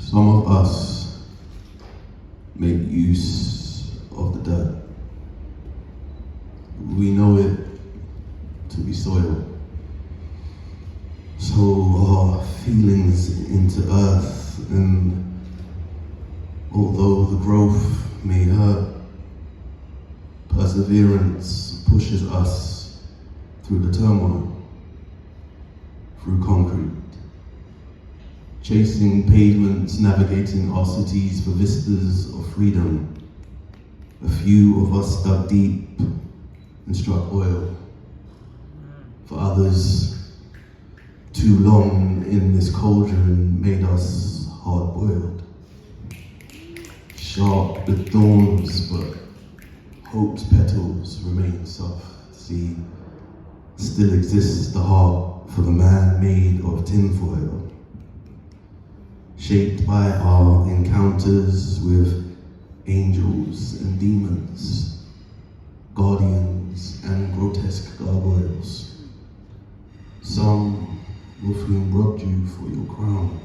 Some of us make use of the dirt. We know it to be soil. So our feelings into earth, and although the growth may hurt, perseverance pushes us through the turmoil, through concrete, chasing pavements, navigating our cities for vistas of freedom. A few of us dug deep and struck oil. For others, too long in this cauldron made us hard-boiled. Sharp with thorns, but hope's petals remain soft. See, still exists the heart for the man made of tinfoil, shaped by our encounters with angels and demons, guardians and grotesque gargoyles. Some of whom robbed you for your crown,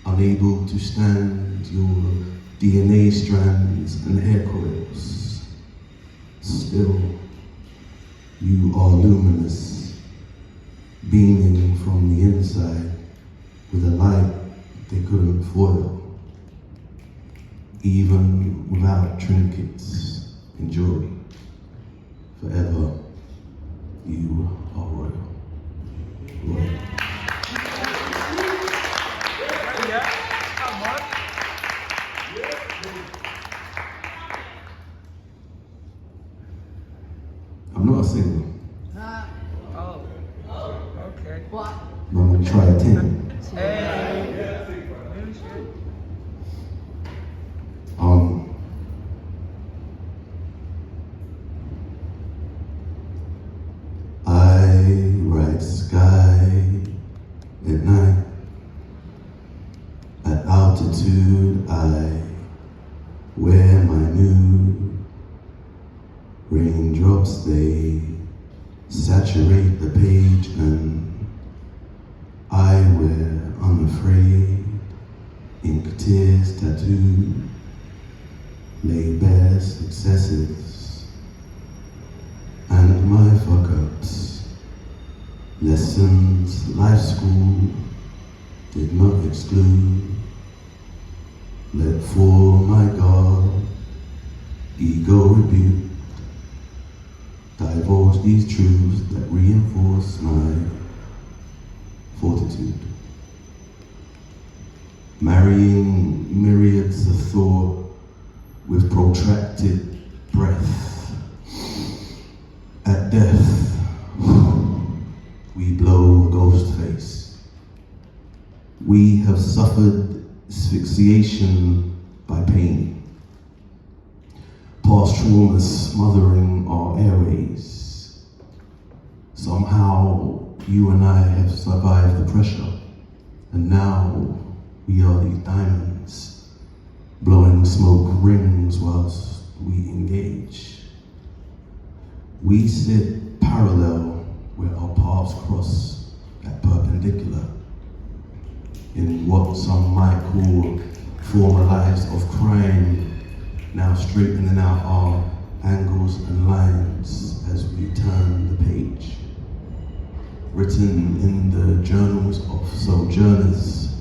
unable to stand your DNA strands and hair coils. Still, you are luminous, beaming from the inside with a light they couldn't foil. Even without trinkets and jewelry, forever you are royal. Royal. I'm not a singer. Oh, okay. What? But I'm gonna try a 10. I ride sky at night. At altitude, I wear my new raindrops. They saturate the page, and I wear unafraid ink tears tattooed, lay bare successes and my fuck-ups. Lessons life school did not exclude. Let for my God, ego rebuke, divulge these truths that reinforce my fortitude. Marrying myriads of thought with protracted breath. At death, we blow a ghost face. We have suffered asphyxiation by pain, past traumas smothering our airways. Somehow, you and I have survived the pressure, and now we are these diamonds, blowing smoke rings whilst we engage. We sit parallel where our paths cross at perpendicular, in what some might call former lives of crime, now straightening out our angles and lines as we turn the page. Written in the journals of sojourners,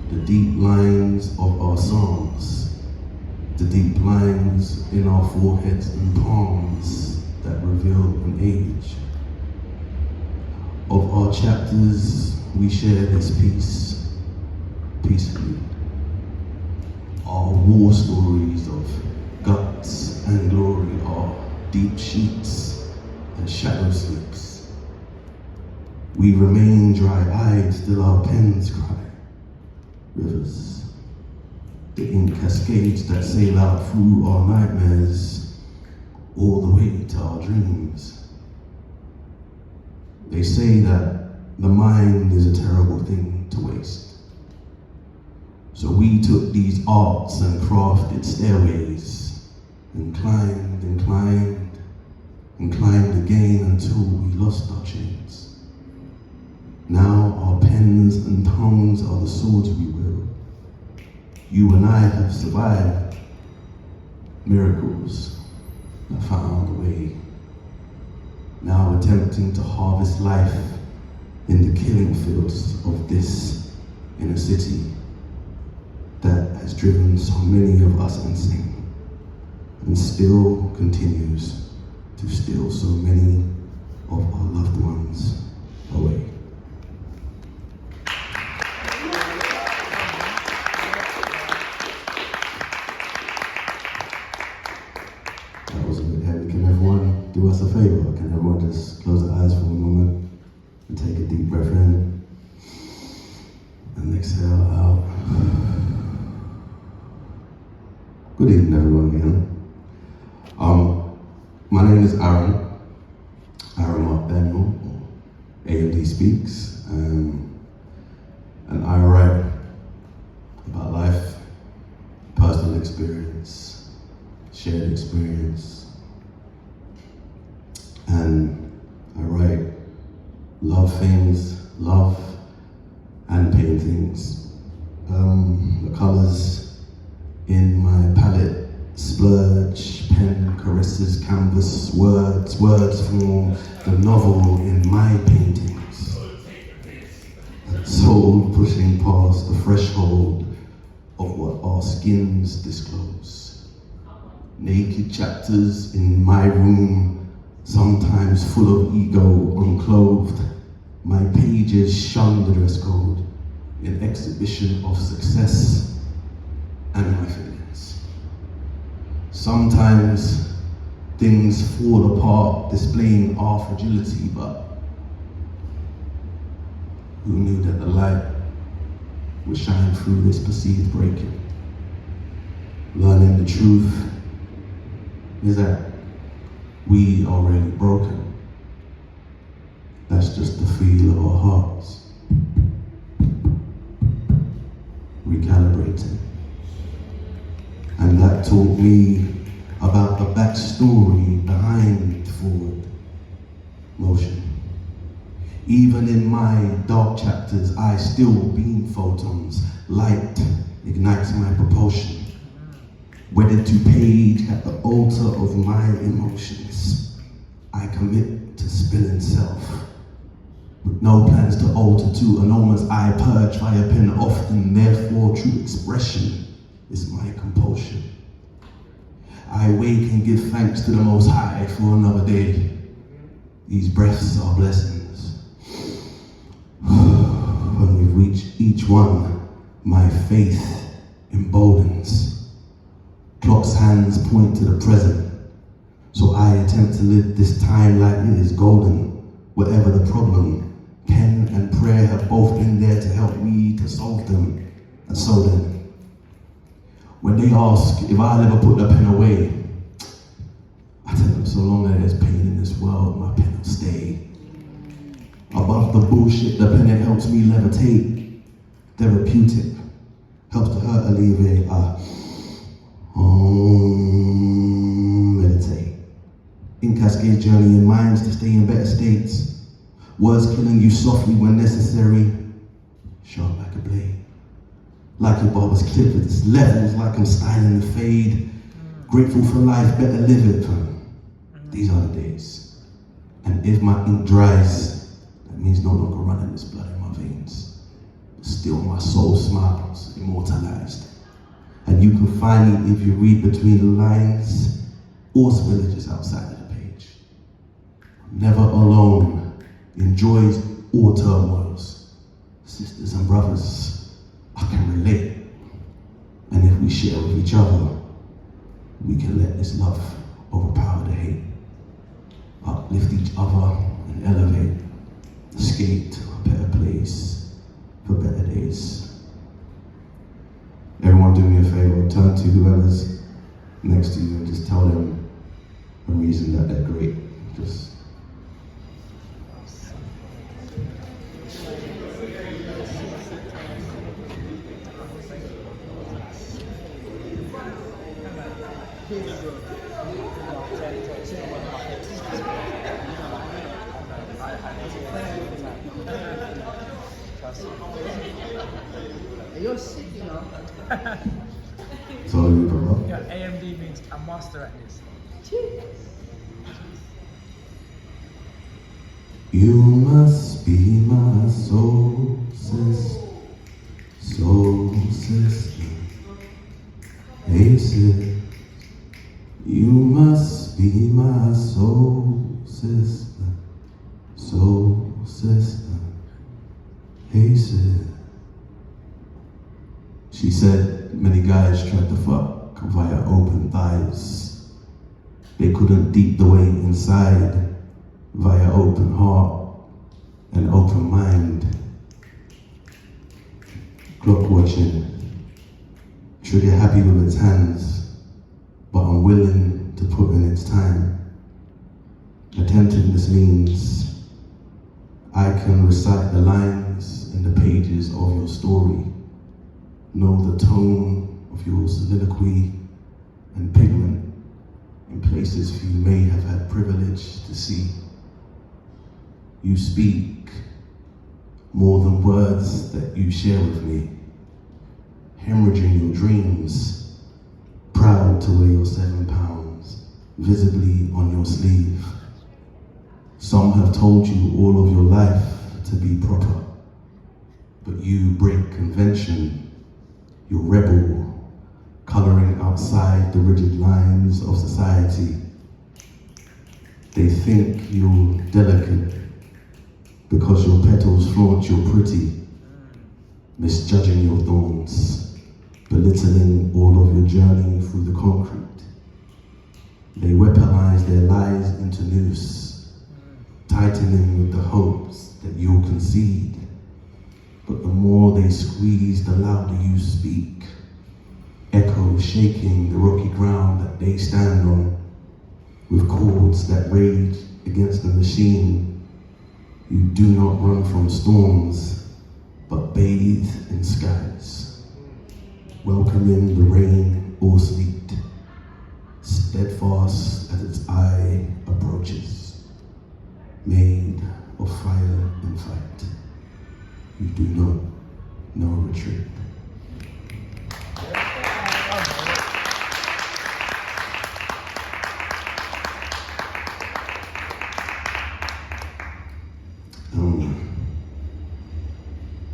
the deep lines of our songs, the deep lines in our foreheads and palms that reveal an age. Of our chapters, we share this peace, peacefully. Our war stories of guts and glory are deep sheets and shadow slips. We remain dry-eyed, still our pens cry. Rivers, the ink cascades that sail out through our nightmares, all the way to our dreams. They say that the mind is a terrible thing to waste. So we took these arts and crafted stairways and climbed and climbed and climbed again until we lost our chains. Now our pens and tongues are the swords we wield. You and I have survived miracles that found a way. Now attempting to harvest life in the killing fields of this inner city that has driven so many of us insane and still continues to steal so many of our loved ones away. That was a bit heavy. Can everyone do us a favor? Can everyone just close their eyes for a moment and take a deep breath in and exhale out? Good evening, everyone, again. My name is Aaron Daniel, AMD Speaks, and I write about life, personal experience, shared experience, and I write love things, love and pain things. The colors in my palette splurge, pen caresses canvas, words form the novel in my paintings. Soul pushing past the threshold of what our skins disclose. Naked chapters in my room, sometimes full of ego, unclothed. My pages shun the dress code in exhibition of success and my feelings. Sometimes things fall apart, displaying our fragility, but who knew that the light would shine through this perceived breaking? Learning the truth is that we are really broken. That's just the feel of our hearts. Recalibrating. And that taught me about the backstory behind forward motion. Even in my dark chapters, I still beam photons. Light ignites my propulsion. Wedded to page at the altar of my emotions. I commit to spilling self. With no plans to alter to enormous I purge via pen often, therefore true expression is my compulsion. I wake and give thanks to the Most High for another day. These breaths are blessings. When we reach each one, my faith emboldens. Clock's hands point to the present, so I attempt to live this time like it is golden. Whatever the problem, pen and prayer have both been there to help me to solve them. And so then, when they ask if I'll ever put the pen away, I tell them so long as there's pain in this world, my pen will stay. Above the bullshit, the pen it helps me levitate. Therapeutic, helps the hurt alleviate. Meditate. In cascade journey in minds to stay in better states. Words killing you softly when necessary. Sharp like a blade. Like your barber's clip with its levels, like I'm styling the fade. Grateful for life, better live it. These are the days. And if my ink dries, that means no longer running this blood in my veins. But still my soul smiles, immortalized. And you can find me if you read between the lines or spillages outside of the page. Never alone in joys or turmoils. Sisters and brothers, I can relate. And if we share with each other, we can let this love overpower the hate. Uplift each other and elevate. Escape to a better place for better days. Everyone do me a favor, turn to whoever's next to you and just tell them a reason that they're great. Just You're sick, you know. So you, bro. Yeah, AMD means a master at this. You must be my soul sister, soul sister. Hey sis, you must be my soul sister, soul sister. Hey sis. She said many guys tried to fuck via open thighs. They couldn't deep the way inside via open heart and open mind. Clock watching, trigger happy with its hands, but unwilling to put in its time. Attentiveness means I can recite the lines in the pages of your story, know the tone of your soliloquy and pigment in places few may have had privilege to see. You speak more than words that you share with me, hemorrhaging your dreams, proud to wear your 7 pounds visibly on your sleeve. Some have told you all of your life to be proper, but you break convention. You're rebel, coloring outside the rigid lines of society. They think you're delicate because your petals flaunt your pretty, misjudging your thorns, belittling all of your journey through the concrete. They weaponize their lies into noose, tightening with the hopes that you'll concede. But the more they squeeze, the louder you speak, echoes shaking the rocky ground that they stand on, with chords that rage against the machine. You do not run from storms, but bathe in skies, welcoming the rain or sleet, steadfast as its eye approaches, made of fire and fight. You do not know retreat.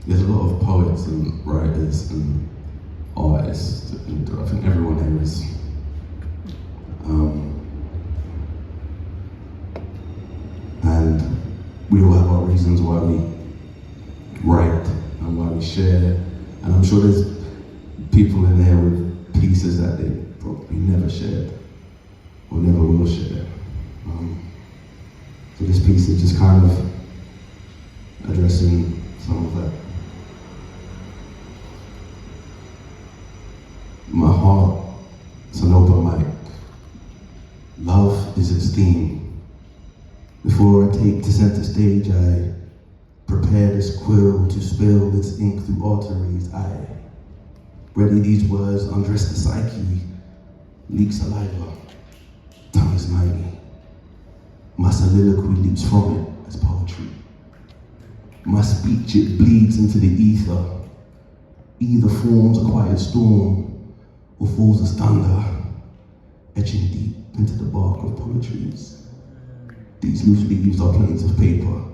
There's a lot of poets and writers and artists, and I think everyone here is. And we all have our reasons why we write and why we share. And I'm sure there's people in there with pieces that they probably never shared or never will share. So this piece is just kind of addressing some of that. My heart is an open mic. Love is its theme. Before I take to center stage, I prepare this quill to spill its ink through arteries. I ready these words, undress the psyche, leak saliva, tongue is mighty. My soliloquy leaps from it as poetry. My speech, it bleeds into the ether, either forms a quiet storm or falls as thunder, etching deep into the bark of poetries. These loose leaves are planes of paper,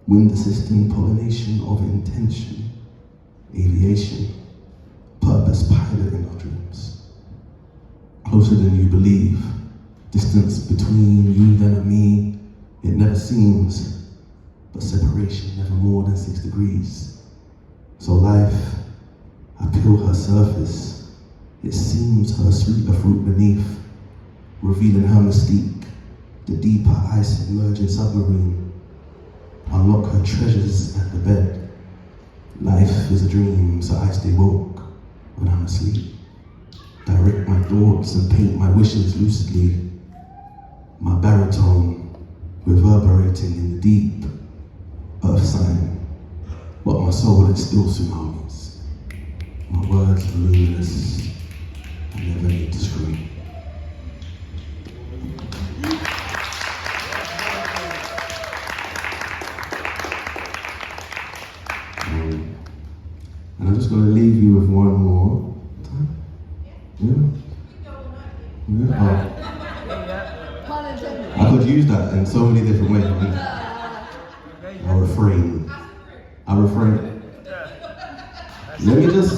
wind assisting pollination of intention, aviation, purpose piloting our dreams. Closer than you believe, distance between you and me, it never seems, but separation never more than 6 degrees. So life, I peel her surface, it seems her sweeter fruit beneath, revealing her mystique, the deeper ice-submerging submarine. Unlock her treasures at the bed. Life is a dream, so I stay woke when I'm asleep. Direct my thoughts and paint my wishes lucidly. My baritone reverberating in the deep earth sign, but my soul is still tsunamis. My words are luminous, I never need to scream. And I'm just going to leave Pun intended. I could use that in so many different ways. I refrain. Let me just.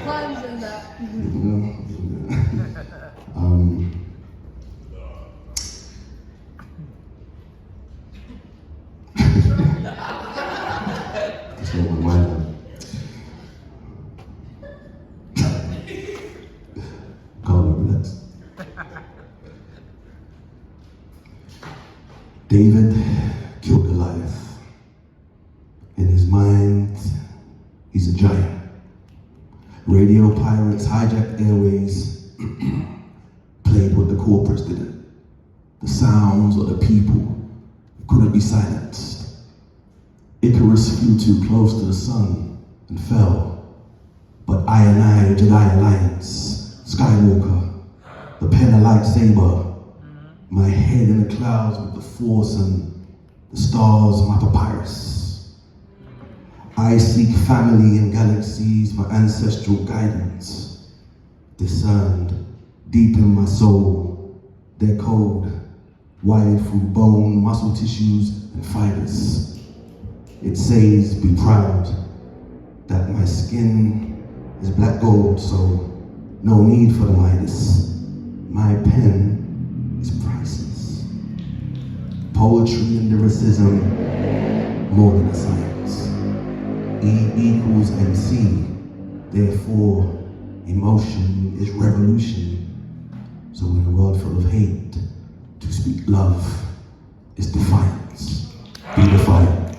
Puns in that. That's not my mind. Calm and relax. David killed Goliath. In his mind, he's a giant. Radio pirates hijacked airways, played what the corporates didn't. The sounds of the people couldn't be silenced. Icarus flew too close to the sun and fell. But I, Jedi Alliance, Skywalker, the pen of lightsaber, my head in the clouds with the force and the stars, my papyrus. I seek family in galaxies for ancestral guidance, discerned deep in my soul, their code, wired through bone, muscle tissues, and fibers. It says, be proud, that my skin is black gold, so no need for the Midas. My pen is priceless. Poetry and lyricism, more than a science. E equals MC, therefore emotion is revolution. So in a world full of hate, to speak love is defiance. Be defiant.